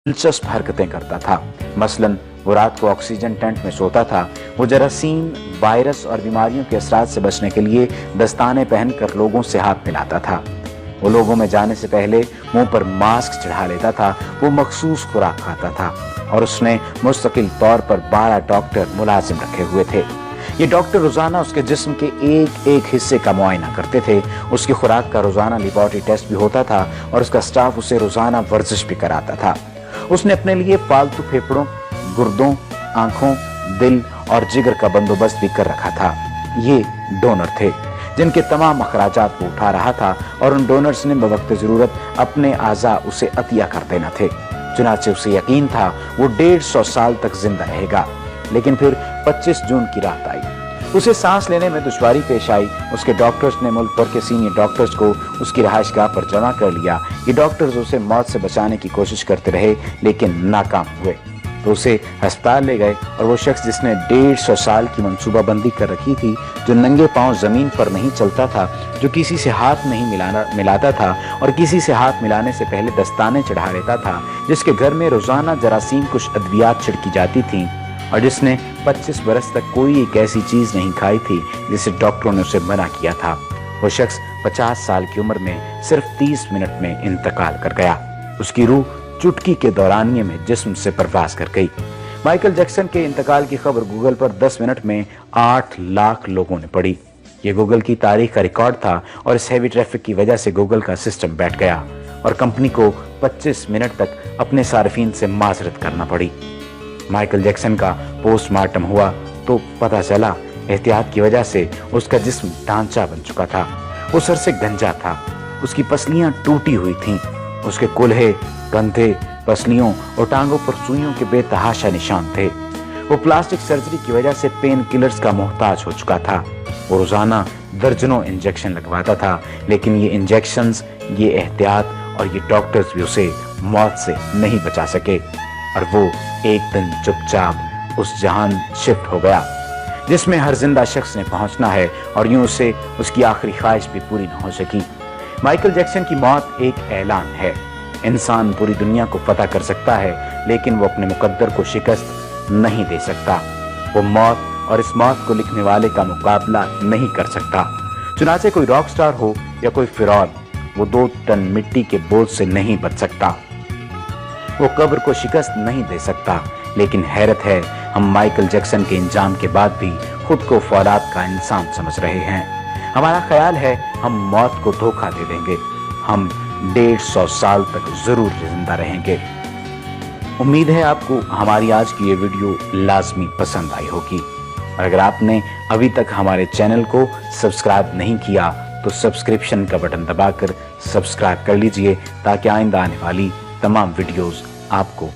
दिलचस्प हरकतें करता था। मसलन वो रात को ऑक्सीजन टेंट में सोता था। वो जरासीम, वायरस और बीमारियों के असरात से बचने के लिए दस्ताने पहनकर लोगों से हाथ मिलाता था। वो लोगों में जाने से पहले मुंह पर मास्क चढ़ा लेता था। वो मखसूस खुराक खाता था और उसने मुस्तकिल तौर पर 12 डॉक्टर मुलाजिम रखे हुए थे। ये डॉक्टर रोजाना उसके जिस्म के एक एक हिस्से का मुआयना करते थे। उसकी खुराक का रोजाना लेबोरेटरी टेस्ट भी होता था और उसका स्टाफ उसे रोजाना वर्जिश भी कराता था। उसने अपने लिए पालतू फेफड़ों, गुर्दों, आंखों, दिल और जिगर का बंदोबस्त भी कर रखा था। ये डोनर थे जिनके तमाम अखराजात वो उठा रहा था और उन डोनर्स ने बवक्त जरूरत अपने आज़ा उसे अतिया कर देना थे। चुनाचे उसे यकीन था वो 150 साल तक जिंदा रहेगा। लेकिन फिर 25 जून की रात आई। उसे सांस लेने में दुश्वारी पेश आई। उसके डॉक्टर्स ने मुल्क भर के सीनियर डॉक्टर्स को उसकी रहायशगाह पर जमा कर लिया। ये डॉक्टर्स उसे मौत से बचाने की कोशिश करते रहे लेकिन नाकाम हुए। तो उसे अस्पताल ले गए और वो शख्स जिसने 150 साल की मंसूबाबंदी कर रखी थी, जो नंगे पांव जमीन पर नहीं चलता था, जो किसी से हाथ नहीं मिलाता था और किसी से हाथ मिलाने से पहले दस्ताने चढ़ा लेता था, जिसके घर में रोजाना जरासीम कुछ अद्वियात छिड़की जाती थी और जिसने 25 बरस तक कोई एक ऐसी चीज नहीं खाई थी जिसे डॉक्टरों ने उसे मना किया था। वो शख्स 50 साल की उम्र में सिर्फ 30 मिनट में इंतकाल कर गया। उसकी रूह चुटकी के दौरानिये में जिस्म से परवाज कर गई। माइकल जैक्सन के इंतकाल की खबर गूगल पर 10 मिनट में 8 लाख लोगों ने पढ़ी। ये गूगल की तारीख का रिकॉर्ड था और इस हैवी ट्रैफिक की वजह से गूगल का सिस्टम बैठ गया और कंपनी को 25 मिनट तक अपने सार्फिन से माजरत करना पड़ी। माइकल जैक्सन का पोस्टमार्टम हुआ तो पता चला एहतियात की वजह से उसका जिस्म ढांचा बन चुका था। वो सर से गंजा था। उसकी पसलियां टूटी हुई थीं। उसके कुल्हे, कंधे, पसलियों और टांगों पर सुइयों के बेतहाशा निशान थे। वो प्लास्टिक सर्जरी की वजह से पेन किलर्स का मोहताज हो चुका था। वो रोजाना दर्जनों इंजेक्शन लगवाता था, लेकिन ये इंजेक्शंस, ये एहतियात और ये डॉक्टर्स भी उसे मौत से नहीं बचा सके और वो एक दिन चुपचाप उस जहान शिफ्ट हो गया जिसमें हर जिंदा शख्स ने पहुंचना है और यूं उसे उसकी आखिरी ख्वाहिश भी पूरी न हो सकी। माइकल जैक्सन की मौत एक ऐलान है। इंसान पूरी दुनिया को फतह कर सकता है लेकिन वो अपने मुकद्दर को शिकस्त नहीं दे सकता। वो मौत और इस मौत को लिखने वाले का मुकाबला नहीं कर सकता। चुनाचे कोई रॉक स्टार हो या कोई फिरौन, वो 2 टन मिट्टी के बोझ से नहीं बच सकता। वो कब्र को शिकस्त नहीं दे सकता। लेकिन हैरत है, हम माइकल जैक्सन के इंजाम के बाद भी खुद को फौलाद का इंसान समझ रहे हैं। हमारा ख्याल है हम मौत को धोखा दे देंगे। हम 150 साल तक जरूर जिंदा रहेंगे। उम्मीद है आपको हमारी आज की ये वीडियो लाजमी पसंद आई होगी और अगर आपने अभी तक हमारे चैनल को सब्सक्राइब नहीं किया तो सब्सक्रिप्शन का बटन दबाकर सब्सक्राइब कर लीजिए ताकि आइंदा आने वाली तमाम वीडियोस आपको